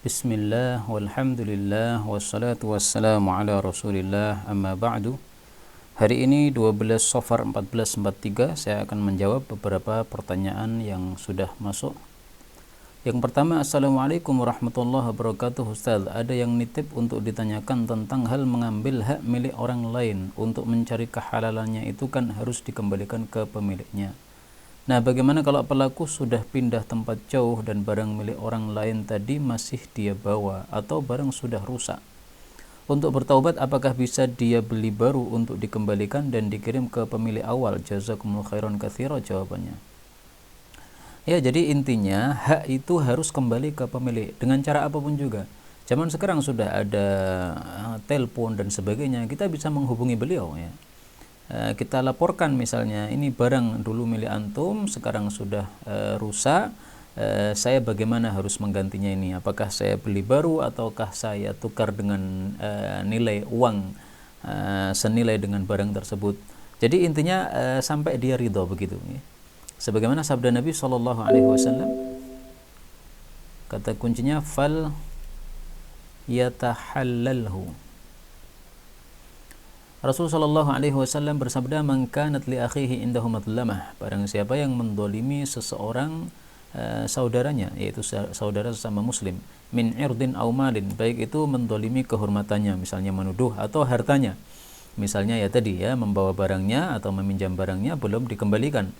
Bismillah, walhamdulillah, wassalatu wassalamu ala rasulillah, amma ba'du. Hari ini 12 Safar 1443, saya akan menjawab beberapa pertanyaan yang sudah masuk. Yang pertama, Assalamualaikum warahmatullahi wabarakatuh. Ustaz, ada yang nitip untuk ditanyakan tentang hal mengambil hak milik orang lain untuk mencari kehalalannya itu kan harus dikembalikan ke pemiliknya. Nah, bagaimana kalau pelaku sudah pindah tempat jauh dan barang milik orang lain tadi masih dia bawa atau barang sudah rusak? Untuk bertaubat, apakah bisa dia beli baru untuk dikembalikan dan dikirim ke pemilik awal? Jazakumullahu khairan katsira, jawabannya. Ya, jadi intinya hak itu harus kembali ke pemilik dengan cara apapun juga. Zaman sekarang sudah ada telepon dan sebagainya, kita bisa menghubungi beliau ya. Kita laporkan misalnya ini barang dulu milik antum sekarang sudah rusak, saya bagaimana harus menggantinya ini, apakah saya beli baru ataukah saya tukar dengan nilai uang senilai dengan barang tersebut. Jadi intinya sampai dia ridho begitu ya. Sebagaimana sabda Nabi SAW, kata kuncinya fal yatahallalhu. Rasulullah SAW bersabda, "Man kanat li akhihi indahu madlamah." Barang siapa yang mendolimi seseorang saudaranya, yaitu saudara sesama muslim, min irdin aw malin, baik itu mendolimi kehormatannya, misalnya menuduh, atau hartanya. Misalnya ya tadi ya, membawa barangnya atau meminjam barangnya belum dikembalikan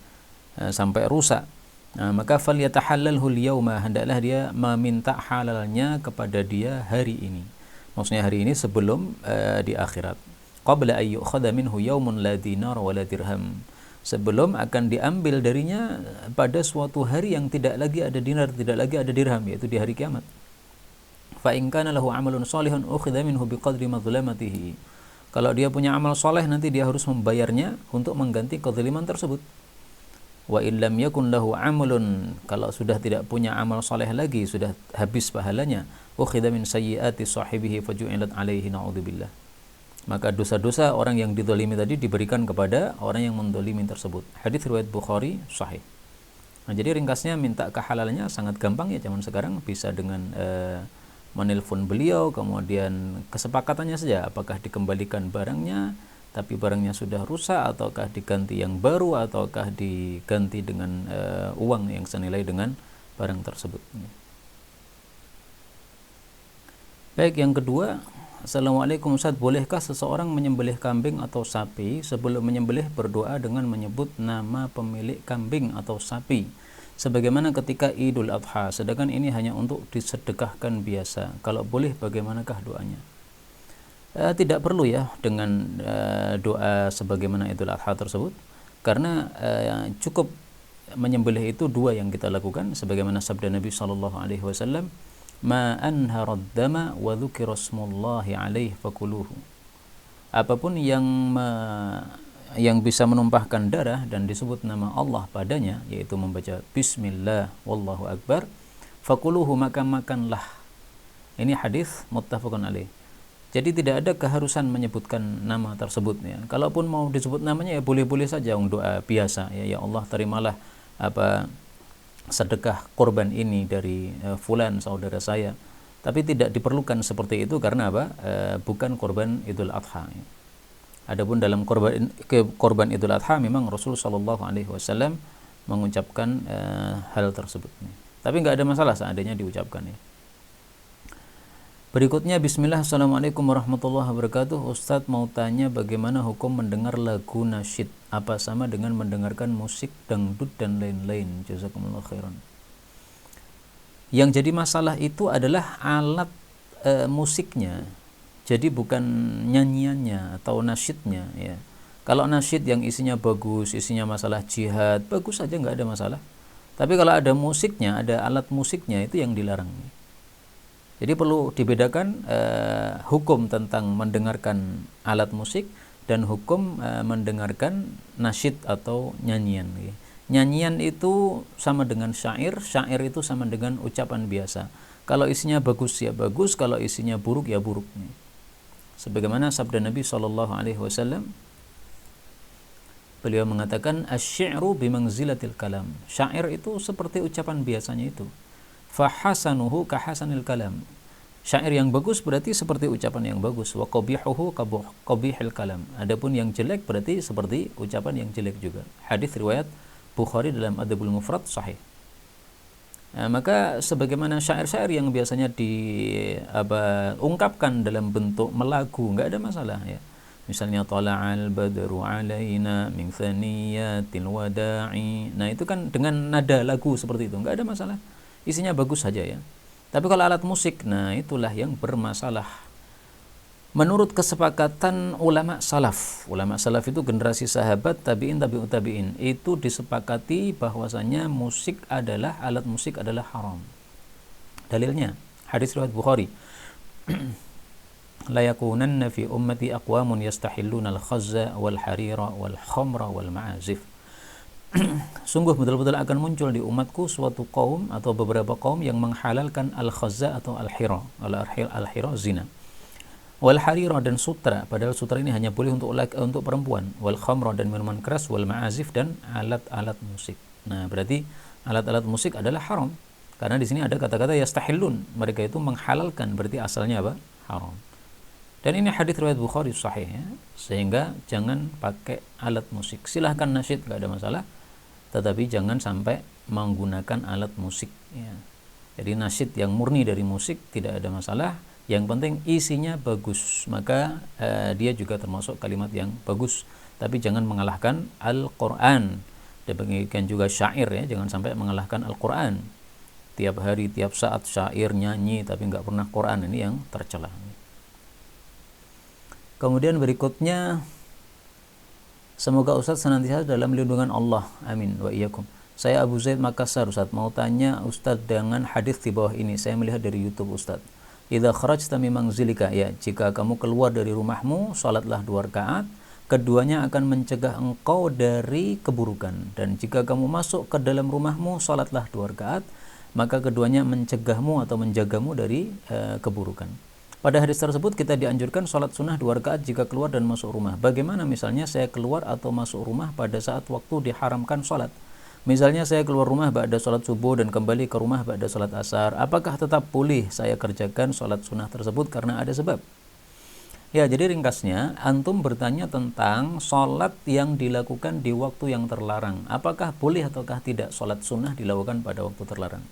sampai rusak. Maka falyatahallalhu al-yawma, hendaklah dia meminta halalnya kepada dia hari ini. Maksudnya hari ini sebelum di akhirat. Qabla ay yu'khadha minhu yawmun la dinar wa la dirham, sebelum akan diambil darinya pada suatu hari yang tidak lagi ada dinar, tidak lagi ada dirham, yaitu di hari kiamat. Fa in kana lahu 'amalun shalihun ukhidha minhu biqadri madlamatihi. Kalau dia punya amal soleh, nanti dia harus membayarnya untuk mengganti kezaliman tersebut. Wa in lam yakun lahu 'amalun, kalau sudah tidak punya amal soleh lagi, sudah habis pahalanya, ukhidha min sayyiati sahibihi faju'ilat 'alaihi, na'udzubillah. Maka dosa-dosa orang yang didolimi tadi diberikan kepada orang yang mendolimi tersebut. Hadits riwayat Bukhari sahih. Nah, jadi ringkasnya minta kehalalannya sangat gampang ya zaman sekarang, bisa dengan menelpon beliau, kemudian kesepakatannya saja apakah dikembalikan barangnya tapi barangnya sudah rusak, ataukah diganti yang baru, ataukah diganti dengan uang yang senilai dengan barang tersebut. Baik, yang kedua, Assalamualaikum Ustaz, bolehkah seseorang menyembelih kambing atau sapi sebelum menyembelih berdoa dengan menyebut nama pemilik kambing atau sapi, sebagaimana ketika Idul Adha, sedangkan ini hanya untuk disedekahkan biasa? Kalau boleh, bagaimanakah doanya? Tidak perlu ya dengan doa sebagaimana Idul Adha tersebut, karena cukup menyembelih itu dua yang kita lakukan, sebagaimana sabda Nabi SAW, ma anharad dama wa dzukira smullahi alaihi fakuluhu. Apapun yang bisa menumpahkan darah dan disebut nama Allah padanya, yaitu membaca bismillah wallahu akbar, fakuluhu, maka makanlah. Ini hadis muttafaqun alaih. Jadi tidak ada keharusan menyebutkan nama tersebut ya. Kalaupun mau disebut namanya ya boleh-boleh saja, doa biasa ya Allah terimalah sedekah korban ini dari fulan saudara saya. Tapi tidak diperlukan seperti itu, karena apa? Bukan korban Idul Adha. Adapun dalam korban Idul Adha memang Rasul sallallahu alaihi wasallam mengucapkan hal tersebut. Tapi nggak ada masalah seandainya diucapkan ya. Berikutnya, Bismillah, Assalamualaikum warahmatullahi wabarakatuh. Ustadz mau tanya bagaimana hukum mendengar lagu nasyid? Apa sama dengan mendengarkan musik dangdut dan lain-lain? Jazakumullah khairan. Yang jadi masalah itu adalah alat musiknya, jadi bukan nyanyiannya atau nasyidnya ya. Kalau nasyid yang isinya bagus, isinya masalah jihad, bagus saja, nggak ada masalah. Tapi kalau ada musiknya, ada alat musiknya, itu yang dilarang. Jadi perlu dibedakan hukum tentang mendengarkan alat musik dan hukum mendengarkan nasyid atau nyanyian. Nyanyian itu sama dengan syair, syair itu sama dengan ucapan biasa. Kalau isinya bagus ya bagus, kalau isinya buruk ya buruk. Sebagaimana sabda Nabi SAW, beliau mengatakan asy-syi'ru bimanzilatil kalam. Syair itu seperti ucapan biasanya itu. fahasanuhu kahasanil kalam. Syair yang bagus berarti seperti ucapan yang bagus. Wa qabihuhu qabihil kalam. Adapun yang jelek berarti seperti ucapan yang jelek juga. Hadis riwayat Bukhari dalam Adabul Mufrad sahih. Nah, maka sebagaimana syair-syair yang biasanya diungkapkan dalam bentuk melagu, nggak ada masalah ya. Misalnya tala'al badru alaina min thaniyatil wada'i. Nah, itu kan dengan nada lagu seperti itu, nggak ada masalah. Isinya bagus saja ya. Tapi kalau alat musik, nah itulah yang bermasalah. Menurut kesepakatan ulama salaf itu generasi sahabat, tabi'in, tabi'ut tabi'in, itu disepakati bahwasanya alat musik adalah haram. Dalilnya hadis riwayat Bukhari. La yakunanna fi ummati aqwamun yastahilluna al-khazza wal harira wal khamra wal ma'azif. Sungguh betul-betul akan muncul di umatku suatu kaum atau beberapa kaum yang menghalalkan al-khazza atau al-hira. Al-hira zina. Wal harira dan sutra, padahal sutra ini hanya boleh untuk perempuan. Wal khamra dan minuman keras, wal ma'azif dan alat-alat musik. Nah, berarti alat-alat musik adalah haram. Karena di sini ada kata-kata yastahillun, mereka itu menghalalkan, berarti asalnya apa? Haram. Dan ini hadis riwayat Bukhari sahih ya. Sehingga jangan pakai alat musik. Silahkan nasyid, enggak ada masalah. Tetapi jangan sampai menggunakan alat musik ya. Jadi nasyid yang murni dari musik tidak ada masalah. Yang penting isinya bagus, maka dia juga termasuk kalimat yang bagus. Tapi jangan mengalahkan Al-Quran. Demikian juga syair ya, jangan sampai mengalahkan Al-Quran. Tiap hari, tiap saat syair, nyanyi, tapi nggak pernah Quran, ini yang tercela. Kemudian berikutnya, semoga Ustadz senantiasa dalam lindungan Allah. Amin wa iyyakum. Saya Abu Zaid Makassar, Ustadz. Mau tanya Ustadz dengan hadis di bawah ini. Saya melihat dari YouTube Ustadz. Idza kharajta min manzilika, ya, jika kamu keluar dari rumahmu, salatlah 2 rakaat, keduanya akan mencegah engkau dari keburukan. Dan jika kamu masuk ke dalam rumahmu, salatlah 2 rakaat, maka keduanya mencegahmu atau menjagamu dari keburukan. Pada hadis tersebut kita dianjurkan salat sunnah 2 rakaat jika keluar dan masuk rumah. Bagaimana misalnya saya keluar atau masuk rumah pada saat waktu diharamkan salat? Misalnya saya keluar rumah ba'da sholat subuh dan kembali ke rumah ba'da sholat asar. Apakah tetap boleh saya kerjakan sholat sunnah tersebut karena ada sebab? Ya, jadi ringkasnya, antum bertanya tentang sholat yang dilakukan di waktu yang terlarang. Apakah boleh ataukah tidak sholat sunnah dilakukan pada waktu terlarang?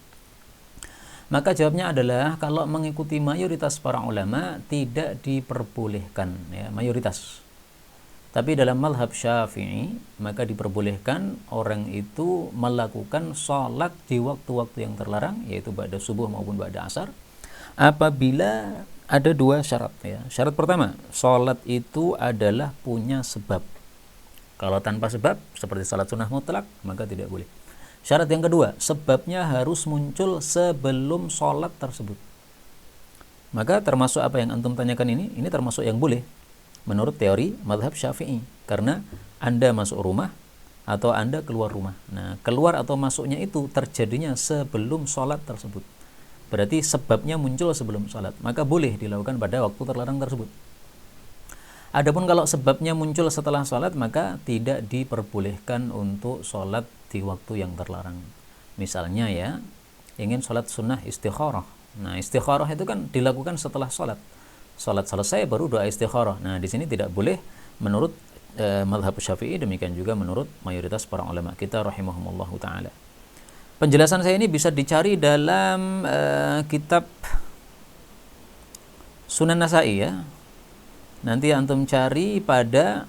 Maka jawabnya adalah, kalau mengikuti mayoritas para ulama, tidak diperbolehkan. Ya, mayoritas. Tapi dalam mazhab Syafi'i, maka diperbolehkan orang itu melakukan sholat di waktu-waktu yang terlarang, yaitu ba'da subuh maupun ba'da asar, apabila ada 2 syarat ya. Syarat pertama, sholat itu adalah punya sebab. Kalau tanpa sebab, seperti sholat sunnah mutlak, maka tidak boleh. Syarat yang kedua, sebabnya harus muncul sebelum sholat tersebut. Maka termasuk apa yang antum tanyakan ini termasuk yang boleh menurut teori mazhab Syafi'i, karena Anda masuk rumah atau Anda keluar rumah. Nah, keluar atau masuknya itu terjadinya sebelum sholat tersebut. Berarti sebabnya muncul sebelum sholat, maka boleh dilakukan pada waktu terlarang tersebut. Adapun kalau sebabnya muncul setelah sholat, maka tidak diperbolehkan untuk sholat di waktu yang terlarang. Misalnya ya, ingin sholat sunnah istikharah. Nah, istikharah itu kan dilakukan setelah sholat. Salat selesai baru doa istikharah. Nah, di sini tidak boleh menurut mazhab Syafi'i, demikian juga menurut mayoritas para ulama kita rahimahumullahu taala. Penjelasan saya ini bisa dicari dalam kitab Sunan Nasa'i ya. Nanti antum cari pada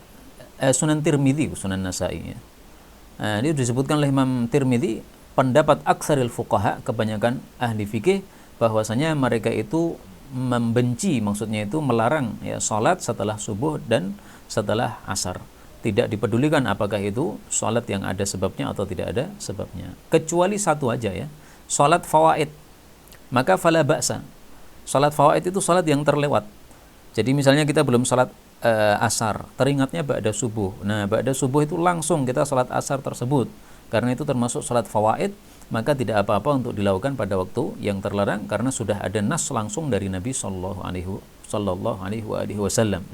Sunan Tirmidzi, Sunan Nasa'i ya. Nah, ini disebutkan oleh Imam Tirmidzi, pendapat aksaril fuqaha, kebanyakan ahli fikih, bahwasanya mereka itu membenci, maksudnya itu melarang ya, salat setelah subuh dan setelah asar. Tidak dipedulikan apakah itu salat yang ada sebabnya atau tidak ada sebabnya. Kecuali satu aja ya, salat fawaid. Maka fala ba'sa. Salat fawaid itu salat yang terlewat. Jadi misalnya kita belum salat asar, teringatnya ba'da subuh. Nah, ba'da subuh itu langsung kita salat asar tersebut. Karena itu termasuk salat fawaid, maka tidak apa-apa untuk dilakukan pada waktu yang terlarang, karena sudah ada nas langsung dari Nabi sallallahu alaihi wasallam.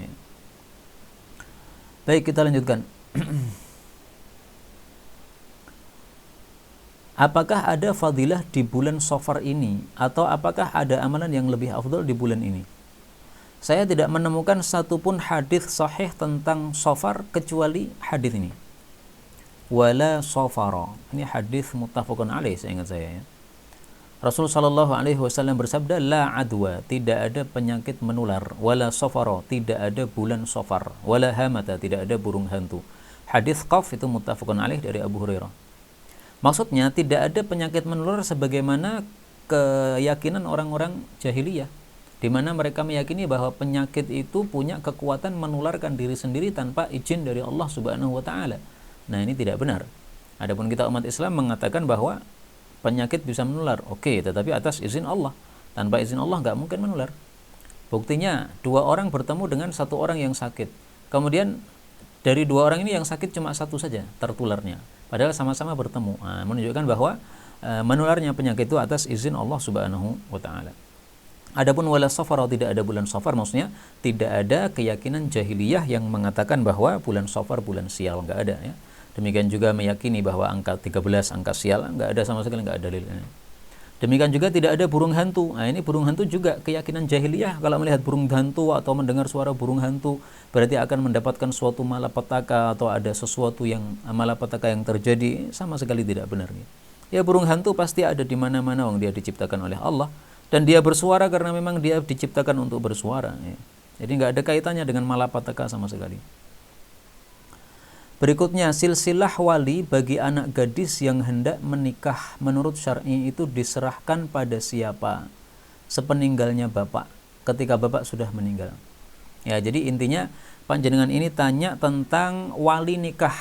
Baik, kita lanjutkan. apakah ada fadilah di bulan Safar ini, atau apakah ada amalan yang lebih afdal di bulan ini? Saya tidak menemukan satupun hadis sahih tentang Safar kecuali hadis ini. Wala safara. Ini hadis muttafaqun alaih, seingat saya ya. Rasul sallallahu alaihi wasallam bersabda, la adwa, tidak ada penyakit menular, wala safara, tidak ada bulan Safar, wala hamata, tidak ada burung hantu. Hadis Qaf itu muttafaqun alaih dari Abu Hurairah. Maksudnya tidak ada penyakit menular sebagaimana keyakinan orang-orang jahiliyah, di mana mereka meyakini bahwa penyakit itu punya kekuatan menularkan diri sendiri tanpa izin dari Allah Subhanahu wa taala. Nah, ini tidak benar. Adapun kita umat Islam mengatakan bahwa penyakit bisa menular, oke, tetapi atas izin Allah. Tanpa izin Allah nggak mungkin menular. Buktinya, 2 orang bertemu dengan 1 orang yang sakit. Kemudian dari 2 orang ini yang sakit cuma 1 saja tertularnya, padahal sama-sama bertemu. Nah, menunjukkan bahwa menularnya penyakit itu atas izin Allah Subhanahu wa taala. Adapun wala safar, tidak ada bulan Safar, maksudnya tidak ada keyakinan jahiliyah yang mengatakan bahwa bulan Safar bulan sial, nggak ada ya. Demikian juga meyakini bahwa angka 13 angka sial, nggak ada sama sekali, nggak ada dalilnya. Demikian juga tidak ada burung hantu. Nah, ini burung hantu juga keyakinan jahiliyah. Kalau melihat burung hantu atau mendengar suara burung hantu, berarti akan mendapatkan suatu malapetaka atau ada sesuatu yang malapetaka yang terjadi. Sama sekali tidak benar. Ya, burung hantu pasti ada di mana-mana, dia diciptakan oleh Allah, dan dia bersuara karena memang dia diciptakan untuk bersuara ya. Jadi nggak ada kaitannya dengan malapetaka sama sekali. Berikutnya, silsilah wali bagi anak gadis yang hendak menikah menurut syar'i itu diserahkan pada siapa sepeninggalnya bapak, ketika bapak sudah meninggal. Ya, jadi intinya panjenengan ini tanya tentang wali nikah.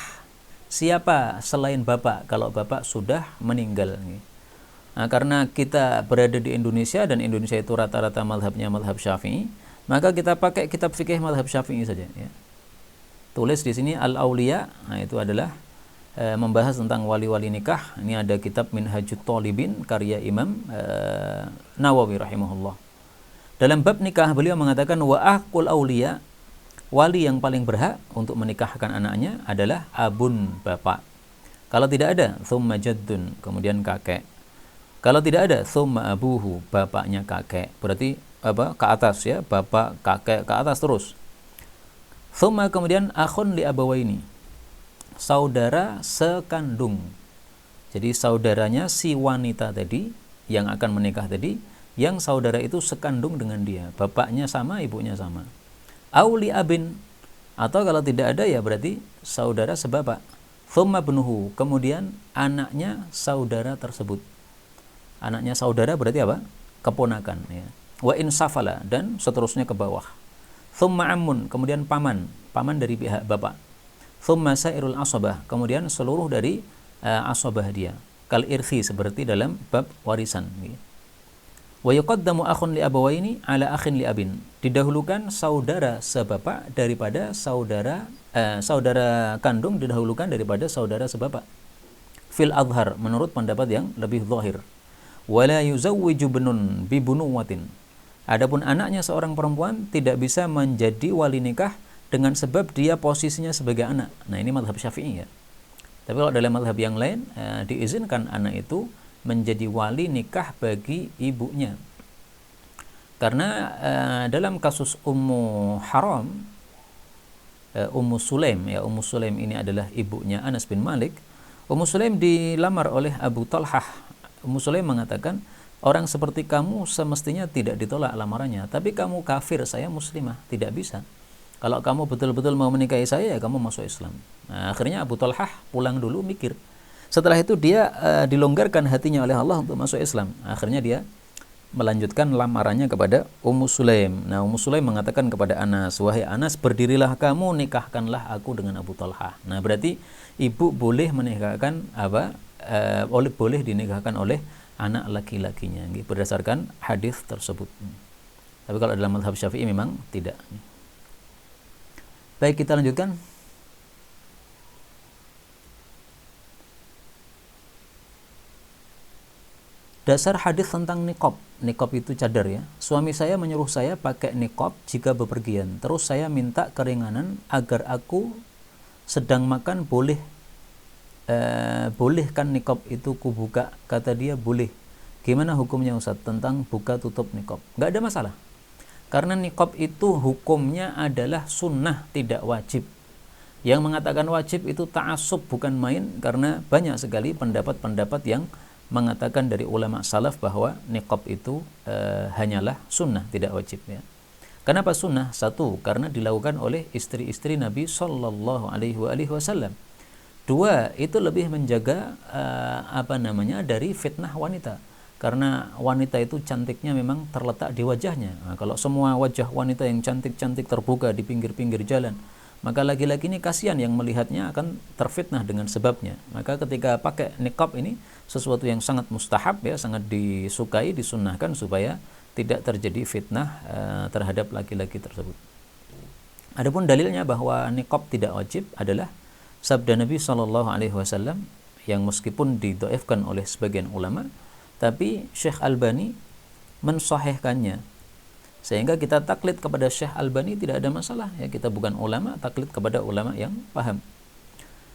Siapa selain bapak kalau bapak sudah meninggal. Nah, karena kita berada di Indonesia dan Indonesia itu rata-rata mazhabnya mazhab Syafi'i, maka kita pakai kitab fikih mazhab Syafi'i saja ya. Tulis di sini Al-Auliya, nah itu adalah membahas tentang wali-wali nikah. Ini ada kitab Minhajut Thalibin karya Imam Nawawi rahimahullah. Dalam bab nikah beliau mengatakan wa aqul auliya, wali yang paling berhak untuk menikahkan anaknya adalah abun, bapak. Kalau tidak ada, thumma jaddun, kemudian kakek. Kalau tidak ada, thumma abuhu, bapaknya kakek. Berarti apa? Ke atas ya, bapak, kakek, ke atas terus. Thumma, kemudian akhun li abawaini, saudara sekandung. Jadi saudaranya si wanita tadi yang akan menikah tadi, yang saudara itu sekandung dengan dia, bapaknya sama, ibunya sama. Auli abin, atau kalau tidak ada ya berarti saudara sebapak. Thumma ibnuhu, kemudian anaknya saudara tersebut. Anaknya saudara berarti apa? Keponakan ya. Wa in safala, dan seterusnya ke bawah. Thumma ammun, kemudian paman dari pihak bapak. Thumma sairul asabah, kemudian seluruh dari asabah dia. Kal irthi, seperti dalam bab warisan. Wa yuqaddamu akhun li abawaini ala akhin li abin, didahulukan saudara sebapak daripada saudara kandung didahulukan daripada saudara sebapak. Fil adhar, menurut pendapat yang lebih zahir. Wala yuzawwiju ibnun bi bunuwatin, adapun anaknya seorang perempuan tidak bisa menjadi wali nikah dengan sebab dia posisinya sebagai anak. Nah, ini mazhab Syafi'i ya. Tapi kalau dalam mazhab yang lain diizinkan anak itu menjadi wali nikah bagi ibunya. Karena dalam kasus Ummu Haram, Ummu Sulaim ya, Ummu Sulaim ini adalah ibunya Anas bin Malik. Ummu Sulaim dilamar oleh Abu Talhah. Ummu Sulaim mengatakan, orang seperti kamu semestinya tidak ditolak lamarannya, tapi kamu kafir, saya muslimah, tidak bisa. Kalau kamu betul-betul mau menikahi saya, ya kamu masuk Islam. Nah, akhirnya Abu Talhah pulang dulu mikir. Setelah itu dia dilonggarkan hatinya oleh Allah untuk masuk Islam. Akhirnya dia melanjutkan lamarannya kepada Ummu Sulaim. Nah, Ummu Sulaim mengatakan kepada Anas, wahai Anas, berdirilah kamu, nikahkanlah aku dengan Abu Talhah. Nah, berarti ibu boleh menikahkan boleh dinikahkan oleh anak laki-lakinya berdasarkan hadis tersebut. Tapi kalau dalam mazhab Syafi'i memang tidak. Baik, kita lanjutkan. Dasar hadis tentang niqab. Niqab itu cadar ya. Suami saya menyuruh saya pakai niqab jika bepergian. Terus saya minta keringanan agar aku sedang makan boleh bolehkan niqab itu kubuka? Kata dia boleh. Gimana hukumnya Ustaz tentang buka tutup niqab? Nggak ada masalah. Karena niqab itu hukumnya adalah sunnah, tidak wajib. Yang mengatakan wajib itu ta'assub, bukan main, karena banyak sekali pendapat-pendapat yang mengatakan dari ulama salaf bahwa niqab itu hanyalah sunnah, tidak wajib ya. Kenapa sunnah? Satu, karena dilakukan oleh istri-istri Nabi Shallallahu Alaihi Wasallam. Dua, itu lebih menjaga dari fitnah wanita. Karena wanita itu cantiknya memang terletak di wajahnya. Nah, kalau semua wajah wanita yang cantik-cantik terbuka di pinggir-pinggir jalan, maka laki-laki ini kasihan yang melihatnya akan terfitnah dengan sebabnya. Maka ketika pakai niqab ini sesuatu yang sangat mustahab ya, sangat disukai, disunnahkan supaya tidak terjadi fitnah terhadap laki-laki tersebut. Adapun dalilnya bahwa niqab tidak wajib adalah sabda Nabi Shallallahu Alaihi Wasallam yang meskipun didhaifkan oleh sebagian ulama, tapi Syekh Albani mensahihkannya, sehingga kita taklid kepada Syekh Albani tidak ada masalah ya. Kita bukan ulama, taklid kepada ulama yang paham.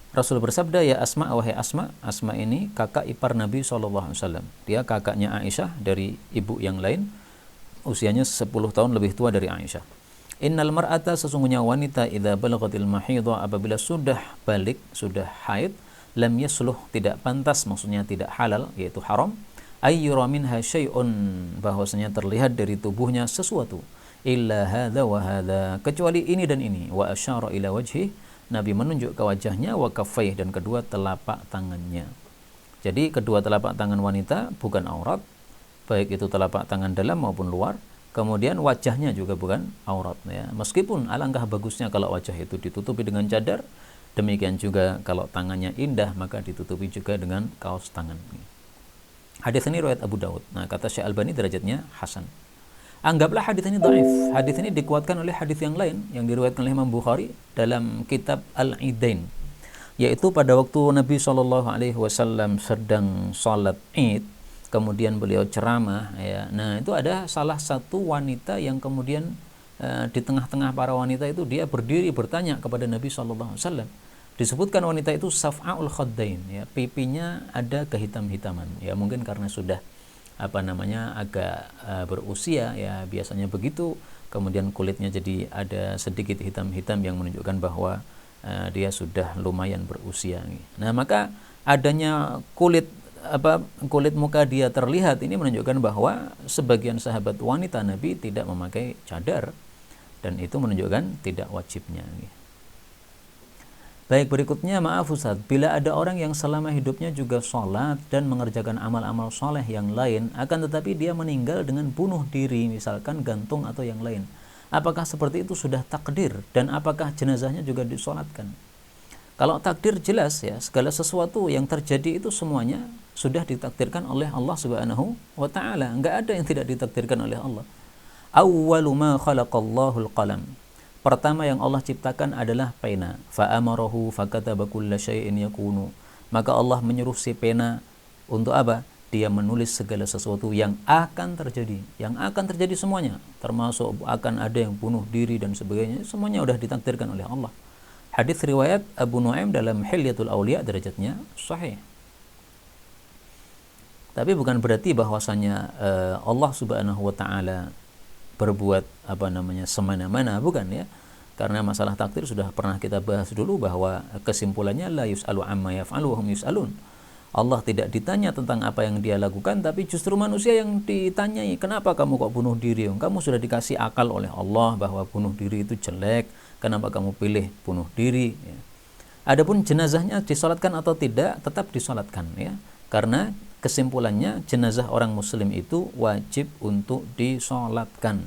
Rasul bersabda, ya Asma, wahai Asma. Asma ini kakak ipar Nabi SAW. Dia kakaknya Aisyah dari ibu yang lain, usianya 10 tahun lebih tua dari Aisyah. Innal mar'ata, sesungguhnya wanita, idza balaghatil mahidha, apabila sudah balik, sudah haid, lam yasluh, tidak pantas, maksudnya tidak halal, yaitu haram, ayyura minha syai'un, bahwasanya terlihat dari tubuhnya sesuatu, illa hadza wa hadza, kecuali ini dan ini, wa asyara ila wajhi, Nabi menunjuk ke wajahnya, wa kaffaih, dan kedua telapak tangannya. Jadi kedua telapak tangan wanita bukan aurat, baik itu telapak tangan dalam maupun luar. Kemudian wajahnya juga bukan aurat ya. Meskipun alangkah bagusnya kalau wajah itu ditutupi dengan cadar, demikian juga kalau tangannya indah maka ditutupi juga dengan kaos tangan. Hadis ini riwayat Abu Dawud. Nah, kata Syekh Albani derajatnya hasan. Anggaplah hadis ini dhaif. Hadis ini dikuatkan oleh hadis yang lain yang diriwayatkan oleh Imam Bukhari dalam kitab Al-Idain, yaitu pada waktu Nabi Shallallahu Alaihi Wasallam sedang sholat Id, kemudian beliau ceramah ya. Nah, itu ada salah satu wanita yang kemudian di tengah-tengah para wanita itu dia berdiri bertanya kepada Nabi Shallallahu Alaihi Wasallam. Disebutkan wanita itu saf'aul khaddain ya, pipinya ada kehitam-hitaman ya, mungkin karena sudah agak berusia ya, biasanya begitu. Kemudian kulitnya jadi ada sedikit hitam-hitam yang menunjukkan bahwa dia sudah lumayan berusia. Nah, maka adanya kulit muka dia terlihat ini menunjukkan bahwa sebagian sahabat wanita Nabi tidak memakai cadar, dan itu menunjukkan tidak wajibnya. Baik, berikutnya, maaf Ustaz, bila ada orang yang selama hidupnya juga sholat dan mengerjakan amal-amal soleh yang lain, akan tetapi dia meninggal dengan bunuh diri, misalkan gantung atau yang lain, apakah seperti itu sudah takdir, dan apakah jenazahnya juga disolatkan? Kalau takdir jelas ya, segala sesuatu yang terjadi itu semuanya sudah ditakdirkan oleh Allah Subhanahu wa Ta'ala. Enggak ada yang tidak ditakdirkan oleh Allah. Awwalu ma khalaqallahu al-qalam. Pertama yang Allah ciptakan adalah pena. Fa'amarahu fakataba kulla syai'in yakunu. Maka Allah menyuruh si pena untuk apa? Dia menulis segala sesuatu yang akan terjadi. Yang akan terjadi semuanya, termasuk akan ada yang bunuh diri dan sebagainya, semuanya sudah ditakdirkan oleh Allah. Hadis riwayat Abu Nuaim dalam Hilyatul Auliya, derajatnya sahih. Tapi bukan berarti bahwasanya Allah Subhanahu wa Ta'ala berbuat semena-mena, bukan ya. Karena masalah takdir sudah pernah kita bahas dulu, bahwa kesimpulannya la yus'alu amma yaf'alu wa hum yus'alun. Allah tidak ditanya tentang apa yang dia lakukan, tapi justru manusia yang ditanyai. Kenapa kamu kok bunuh diri? Kamu sudah dikasih akal oleh Allah bahwa bunuh diri itu jelek, kenapa kamu pilih bunuh diri ya. Adapun jenazahnya disolatkan atau tidak, tetap disolatkan ya. Karena kesimpulannya jenazah orang muslim itu wajib untuk disolatkan.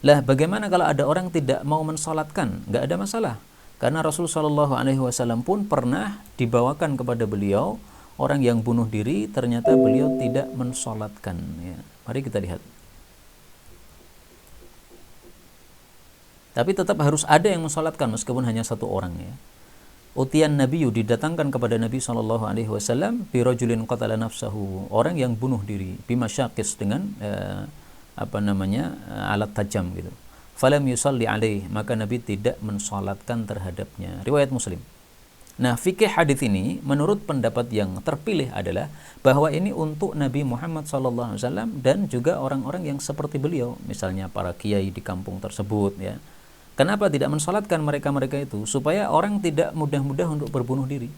Lah, bagaimana kalau ada orang tidak mau mensolatkan? Nggak ada masalah. Karena Rasulullah SAW pun pernah dibawakan kepada beliau orang yang bunuh diri, ternyata beliau tidak mensolatkan ya. Mari kita lihat. Tapi tetap harus ada yang mensolatkan meskipun hanya satu orang ya. Utian Nabiyu, didatangkan kepada Nabi SAW, birajulin qatala nafsahu, orang yang bunuh diri, bimasyaqis, dengan alat tajam gitu. Falam yusalli alaih, maka Nabi tidak mensolatkan terhadapnya. Riwayat Muslim. Nah, fikih hadis ini menurut pendapat yang terpilih adalah bahwa ini untuk Nabi Muhammad SAW dan juga orang-orang yang seperti beliau, misalnya para kiai di kampung tersebut ya. Kenapa tidak mensolatkan mereka-mereka itu? Supaya orang tidak mudah-mudah untuk berbunuh diri.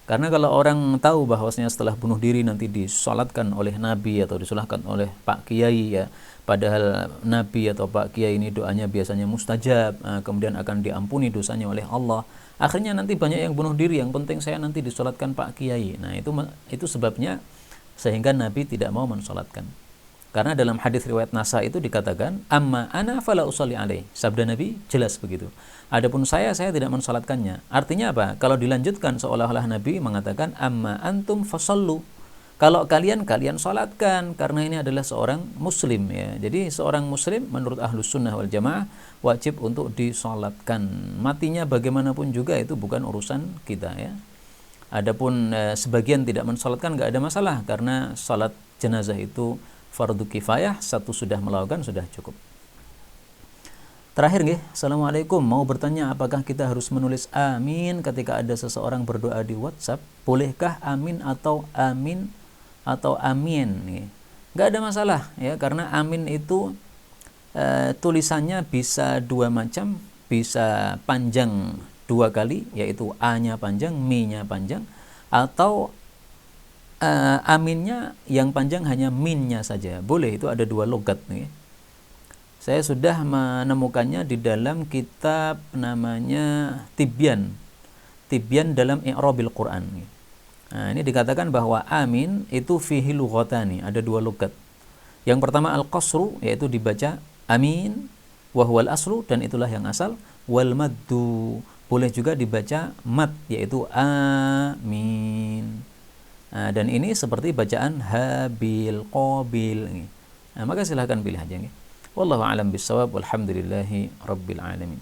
Karena kalau orang tahu bahwasanya setelah bunuh diri nanti disolatkan oleh Nabi atau disolatkan oleh Pak Kiai ya, padahal Nabi atau Pak Kiai ini doanya biasanya mustajab, kemudian akan diampuni dosanya oleh Allah. Akhirnya nanti banyak yang bunuh diri, yang penting saya nanti disolatkan Pak Kiai. Nah, itu sebabnya sehingga Nabi tidak mau mensolatkan. Karena dalam hadis riwayat Nasa itu dikatakan, amma ana fala usolli alaih. Sabda Nabi jelas begitu. Adapun saya tidak mensolatkannya. Artinya apa? Kalau dilanjutkan seolah-olah Nabi mengatakan, amma antum fasallu. Kalau kalian solatkan, karena ini adalah seorang muslim ya. Jadi seorang muslim menurut Ahlus Sunnah wal Jamaah wajib untuk disolatkan. Matinya bagaimanapun juga itu bukan urusan kita ya. Adapun sebagian tidak mensolatkan nggak ada masalah, karena salat jenazah itu fardu kifayah, satu sudah melakukan sudah cukup. Terakhir nggih, Assalamualaikum, mau bertanya apakah kita harus menulis amin ketika ada seseorang berdoa di WhatsApp? Bolehkah amin atau amin atau amin nih? Nggak ada masalah ya, karena amin itu tulisannya bisa dua macam, bisa panjang dua kali, yaitu A-nya panjang, Mi-nya panjang, atau aminnya yang panjang hanya minnya saja. Boleh, itu ada dua logat nih. Saya sudah menemukannya di dalam kitab namanya Tibyan dalam I'rabil Quran. Nah, ini dikatakan bahwa amin itu fihi lughatani, ada dua logat. Yang pertama al-qasru, yaitu dibaca amin, wa huwal aslu, dan itulah yang asal, wal maddu, boleh juga dibaca mad, yaitu amin. Nah, dan ini seperti bacaan habil, qabil. Nah, maka silahkan pilih aja. Wallahu a'lam bishawab, walhamdulillahi rabbil alamin.